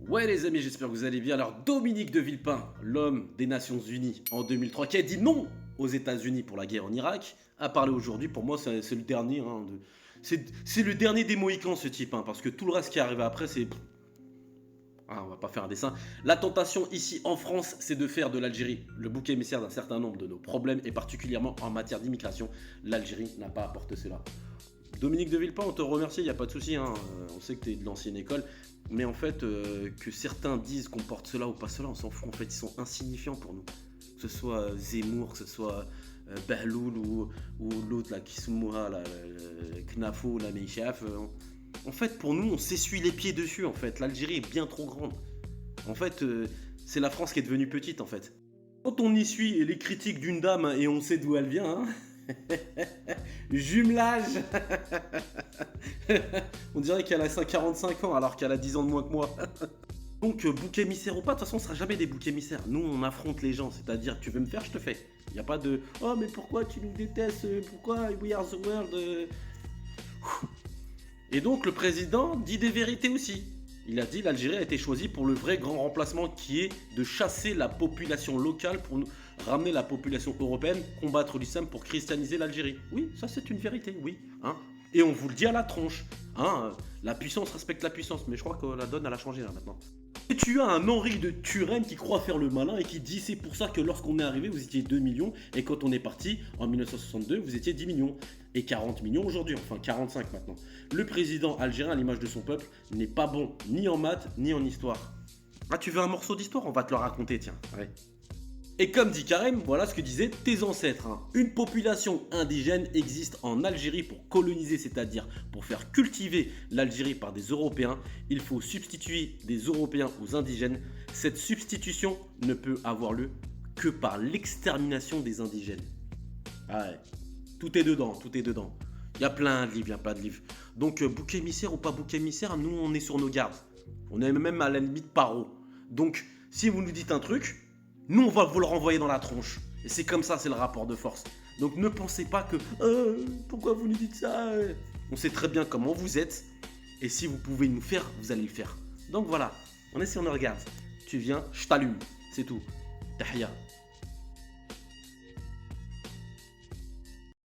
Ouais les amis, j'espère que vous allez bien. Alors Dominique de Villepin, l'homme des Nations Unies en 2003, qui a dit non aux États-Unis pour la guerre en Irak, a parlé aujourd'hui. Pour moi, c'est le dernier. C'est le dernier des Mohicans, ce type, parce que tout le reste qui est arrivé après, c'est... Ah, on va pas faire un dessin. La tentation ici en France, c'est de faire de l'Algérie le bouc émissaire d'un certain nombre de nos problèmes, et particulièrement en matière d'immigration. L'Algérie n'a pas apporté cela. Dominique de Villepin, on te remercie, il n'y a pas de souci, on sait que tu es de l'ancienne école, mais en fait, que certains disent qu'on porte cela ou pas cela, on s'en fout, en fait, ils sont insignifiants pour nous. Que ce soit Zemmour, que ce soit Bahloul ou l'autre, là, Kismoura, Knafo, la Meïchaf. En fait, pour nous, on s'essuie les pieds dessus, en fait. L'Algérie est bien trop grande. En fait, c'est la France qui est devenue petite, en fait. Quand on essuie les critiques d'une dame et on sait d'où elle vient, jumelage. On dirait qu'elle a 45 ans alors qu'elle a 10 ans de moins que moi. Donc bouc émissaire ou pas, de toute façon on sera jamais des boucs émissaires. Nous on affronte les gens, c'est-à-dire tu veux me faire, je te fais. Il n'y a pas de oh mais pourquoi tu nous détestes, pourquoi we are the world. Et donc le président dit des vérités aussi. Il a dit l'Algérie a été choisie pour le vrai grand remplacement qui est de chasser la population locale pour nous ramener la population européenne, combattre l'islam pour christianiser l'Algérie. Oui, ça c'est une vérité, oui. Et on vous le dit à la tronche. La puissance respecte la puissance, mais je crois que la donne elle a changé là maintenant. Et tu as un Henri de Turenne qui croit faire le malin et qui dit c'est pour ça que lorsqu'on est arrivé vous étiez 2 millions et quand on est parti en 1962 vous étiez 10 millions et 40 millions aujourd'hui, enfin 45 maintenant. Le président algérien à l'image de son peuple n'est pas bon ni en maths ni en histoire. Ah tu veux un morceau d'histoire? On va te le raconter tiens. Ouais. Et comme dit Carême, voilà ce que disaient tes ancêtres. Une population indigène existe en Algérie pour coloniser, c'est-à-dire pour faire cultiver l'Algérie par des Européens. Il faut substituer des Européens aux indigènes. Cette substitution ne peut avoir lieu que par l'extermination des indigènes. Ah ouais, tout est dedans, tout est dedans. Il y a plein de livres, il y a plein de livres. Donc bouc émissaire ou pas bouc émissaire, nous on est sur nos gardes. On est même à la limite paro. Donc si vous nous dites un truc, nous, on va vous le renvoyer dans la tronche. Et c'est comme ça, c'est le rapport de force. Donc ne pensez pas que pourquoi vous nous dites ça? On sait très bien comment vous êtes. Et si vous pouvez nous faire, vous allez le faire. Donc voilà, on est sur nos regards. Tu viens, je t'allume. C'est tout. Tahia.